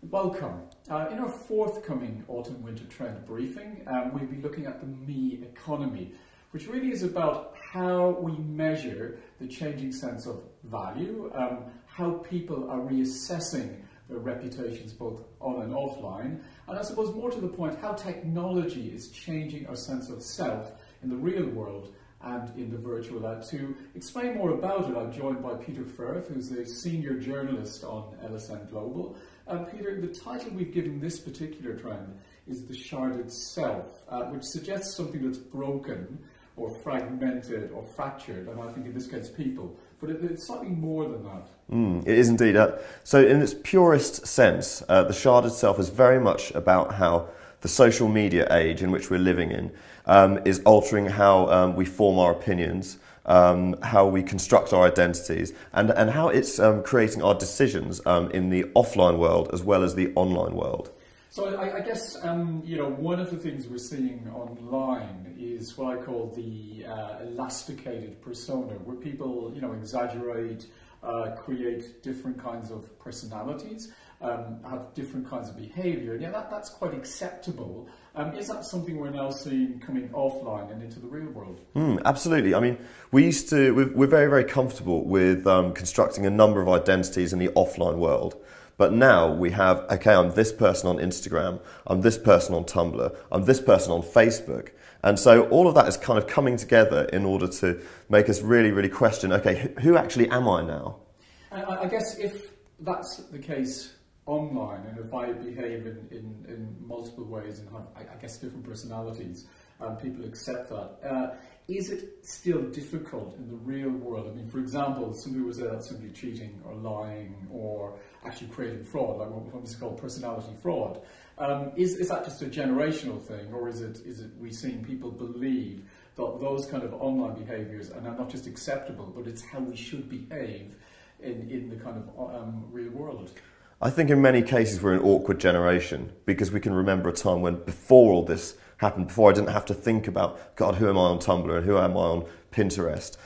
Welcome. In our forthcoming autumn-winter trend briefing, we'll be looking at the me economy, which really is about how we measure the changing sense of value, how people are reassessing their reputations both on and offline, and I suppose more to the point, how technology is changing our sense of self in the real world and in the virtual. To explain more about it, I'm joined by Peter Firth, who's a senior journalist on LSM Global. Peter, the title we've given this particular trend is the Sharded Self, which suggests something that's broken or fragmented or fractured, and I think in this case people, but it's slightly more than that. It is indeed. So in its purest sense, the Sharded Self is very much about how the social media age in which we're living in is altering how we form our opinions, how we construct our identities, and how it's creating our decisions in the offline world as well as the online world. So I guess one of the things we're seeing online is what I call the elasticated persona, where people exaggerate, create different kinds of personalities, have different kinds of behaviour, and that's quite acceptable. Is that something we're now seeing coming offline and into the real world? Absolutely. I mean, we're very, very comfortable with constructing a number of identities in the offline world. But now we have, okay, I'm this person on Instagram, I'm this person on Tumblr, I'm this person on Facebook. And so all of that is kind of coming together in order to make us really, really question, okay, who actually am I now? I guess if that's the case online, and if I behave in multiple ways and have, I guess, different personalities, people accept that. Is it still difficult in the real world? I mean, for example, somebody was simply cheating or lying or actually creating fraud, like what was called personality fraud. Is that just a generational thing, or is it we seeing people believe that those kind of online behaviours are now not just acceptable, but it's how we should behave in the kind of real world? I think in many cases we're an awkward generation because we can remember a time when before all this happened, before I didn't have to think about, God, who am I on Tumblr and who am I on Pinterest.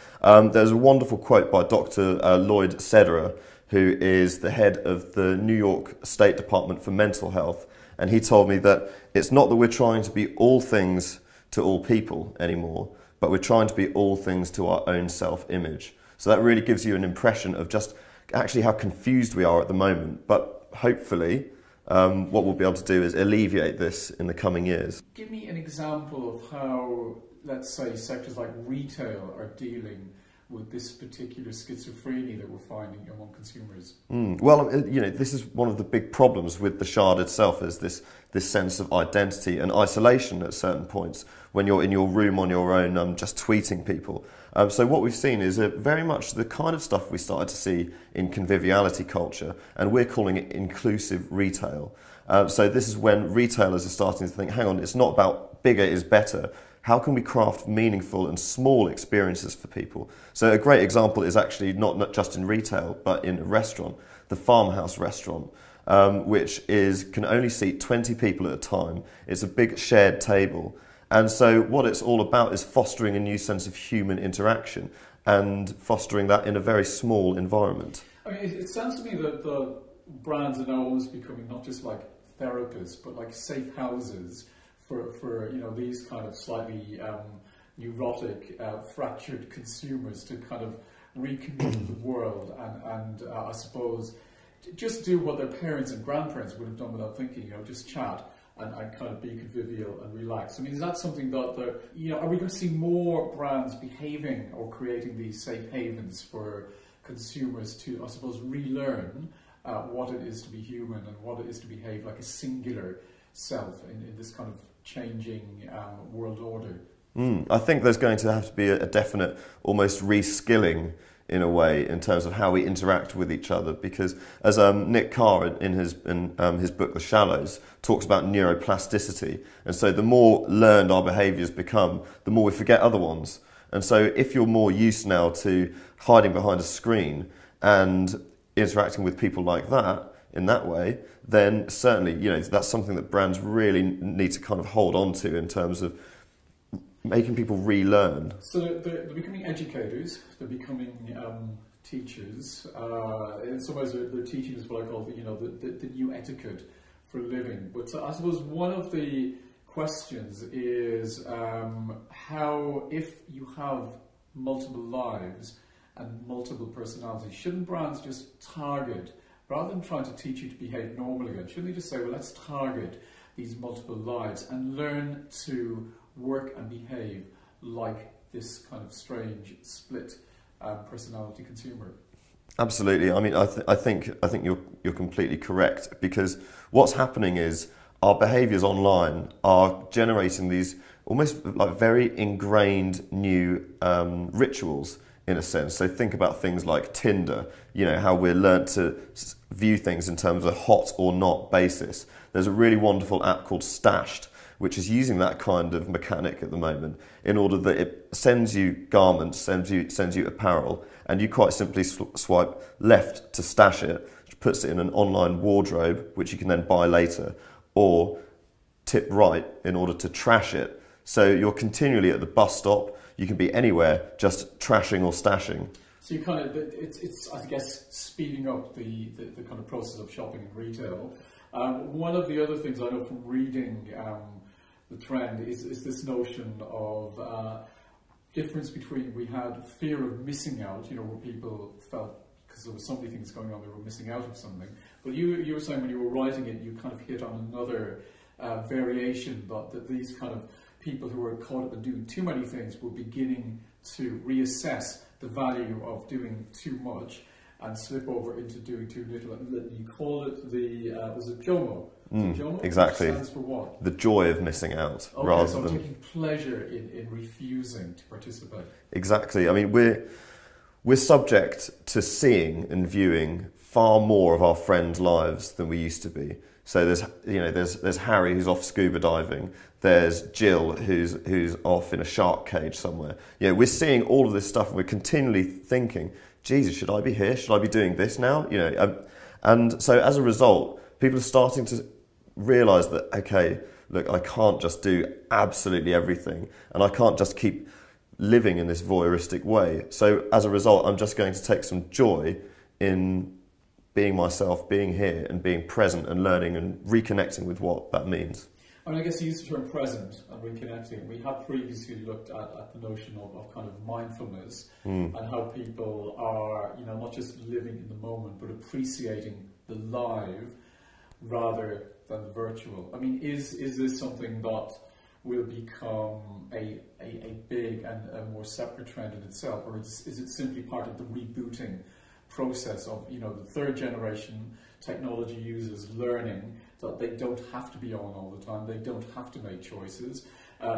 There's a wonderful quote by Dr. Lloyd Sederer, who is the head of the New York State Department for Mental Health. And he told me that it's not that we're trying to be all things to all people anymore, but we're trying to be all things to our own self-image. So that really gives you an impression of just actually how confused we are at the moment. But hopefully, what we'll be able to do is alleviate this in the coming years. Give me an example of how, let's say, sectors like retail are dealing with this particular schizophrenia that we're finding among consumers. Well, this is one of the big problems with the Sharded Self, is this sense of identity and isolation at certain points when you're in your room on your own, just tweeting people. So what we've seen is very much the kind of stuff we started to see in conviviality culture, and we're calling it inclusive retail. So this is when retailers are starting to think, hang on, it's not about bigger is better. How can we craft meaningful and small experiences for people? So a great example is actually not just in retail, but in a restaurant, the Farmhouse restaurant, which can only seat 20 people at a time. It's a big shared table. And so what it's all about is fostering a new sense of human interaction and fostering that in a very small environment. I mean, it sounds to me that the brands are now almost becoming not just like therapists, but like safe houses for these kind of slightly neurotic, fractured consumers to kind of reconnect with the world and I suppose just do what their parents and grandparents would have done without thinking, just chat and kind of be convivial and relax. I mean, is that something that are we going to see more brands behaving or creating these safe havens for consumers to, I suppose, relearn what it is to be human and what it is to behave like a singular self in this kind of changing world order? I think there's going to have to be a definite, almost reskilling in a way in terms of how we interact with each other, because as Nick Carr in his book The Shallows talks about neuroplasticity, and so the more learned our behaviours become, the more we forget other ones. And so if you're more used now to hiding behind a screen and interacting with people like that, in that way, then certainly, that's something that brands really need to kind of hold on to in terms of making people relearn. So they're becoming educators, they're becoming teachers. In some ways, they're teaching us what I call the new etiquette for living. But I suppose one of the questions is how, if you have multiple lives and multiple personalities, shouldn't brands just target, rather than trying to teach you to behave normally again, shouldn't they just say, well, let's target these multiple lives and learn to work and behave like this kind of strange split personality consumer? Absolutely. I mean, I think you're completely correct, because what's happening is our behaviours online are generating these almost like very ingrained new rituals, in a sense. So think about things like Tinder, how we're learnt to view things in terms of a hot or not basis. There's a really wonderful app called Stashed, which is using that kind of mechanic at the moment, in order that it sends you garments, sends you apparel, and you quite simply swipe left to stash it, which puts it in an online wardrobe, which you can then buy later, or tip right in order to trash it. So you're continually at the bus stop. You can be anywhere, just trashing or stashing. So you it's I guess speeding up the kind of process of shopping in retail. One of the other things I know from reading the trend is this notion of difference between, we had fear of missing out, where people felt because there were so many things going on, they were missing out of something. But you were saying when you were writing it, you kind of hit on another variation, but that these kind of people who were caught up in doing too many things were beginning to reassess the value of doing too much and slip over into doing too little. And you called it was it JOMO? JOMO? Exactly. Which stands for what? The joy of missing out, okay, rather so than taking pleasure in refusing to participate. Exactly. I mean, we're subject to seeing and viewing far more of our friends' lives than we used to be. So there's Harry who's off scuba diving. There's Jill who's off in a shark cage somewhere. We're seeing all of this stuff, and we're continually thinking, Jesus, should I be here? Should I be doing this now? And so as a result, people are starting to realise that, okay, look, I can't just do absolutely everything, and I can't just keep living in this voyeuristic way. So as a result, I'm just going to take some joy in being myself, being here, and being present, and learning and reconnecting with what that means. I mean, I guess you used the term present and reconnecting. We have previously looked at the notion of kind of mindfulness and how people are, not just living in the moment, but appreciating the live rather than the virtual. I mean, is this something that will become a big and a more separate trend in itself, or is it simply part of the rebooting process of, the third generation technology users learning that they don't have to be on all the time, they don't have to make choices,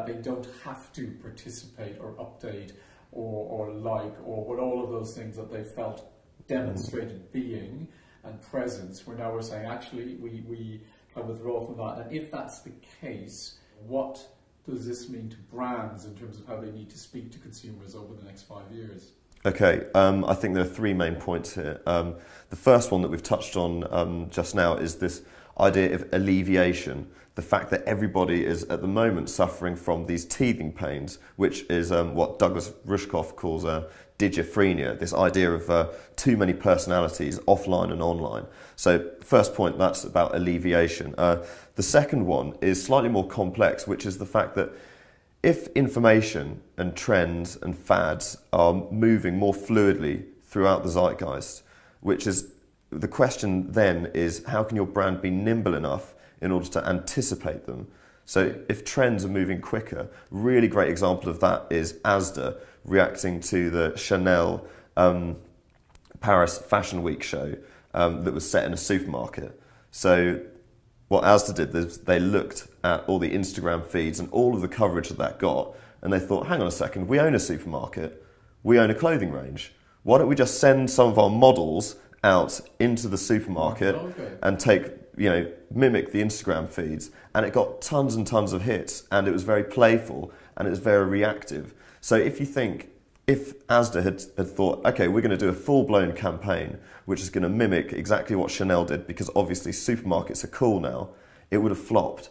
they don't have to participate or update or like, or what all of those things that they felt demonstrated being and presence, where now we're saying, actually, we can withdraw from that. And if that's the case, what does this mean to brands in terms of how they need to speak to consumers over the next 5 years? Okay, I think there are three main points here. The first one that we've touched on just now is this idea of alleviation, the fact that everybody is at the moment suffering from these teething pains, which is what Douglas Rushkoff calls digiphrenia, this idea of too many personalities offline and online. So first point, that's about alleviation. The second one is slightly more complex, which is the fact that if information and trends and fads are moving more fluidly throughout the zeitgeist, which is the question then is, how can your brand be nimble enough in order to anticipate them? So if trends are moving quicker, really great example of that is Asda reacting to the Chanel Paris Fashion Week show that was set in a supermarket. So what Asda did is they looked at all the Instagram feeds and all of the coverage that got, and they thought, hang on a second, we own a supermarket, we own a clothing range. Why don't we just send some of our models out into the supermarket and mimic the Instagram feeds? And it got tons and tons of hits, and it was very playful, and it was very reactive. So if Asda had thought, okay, we're going to do a full-blown campaign which is going to mimic exactly what Chanel did, because obviously supermarkets are cool now, it would have flopped.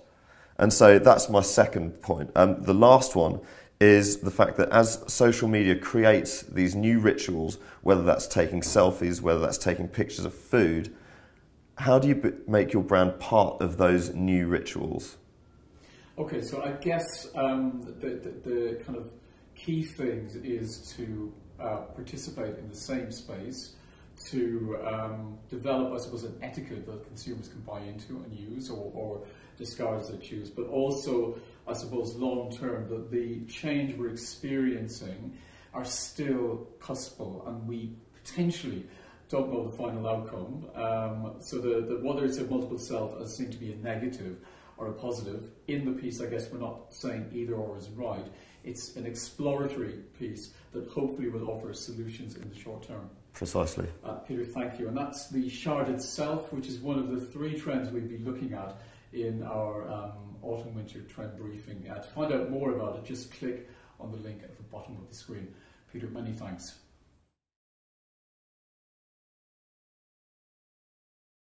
And so that's my second point. The last one is the fact that as social media creates these new rituals, whether that's taking selfies, whether that's taking pictures of food, how do you make your brand part of those new rituals? Okay, so I guess the kind of key things is to participate in the same space, to develop, I suppose, an etiquette that consumers can buy into and use, or discard as they choose, but also, I suppose, long-term, that the change we're experiencing are still cuspal, and we potentially don't know the final outcome. So whether it's a multiple self as seemed to be a negative or a positive, in the piece, I guess we're not saying either or is right. It's an exploratory piece that hopefully will offer solutions in the short term. Precisely. Peter, thank you. And that's the Sharded Self, which is one of the 3 trends we'll be looking at in our autumn-winter trend briefing. To find out more about it, just click on the link at the bottom of the screen. Peter, many thanks.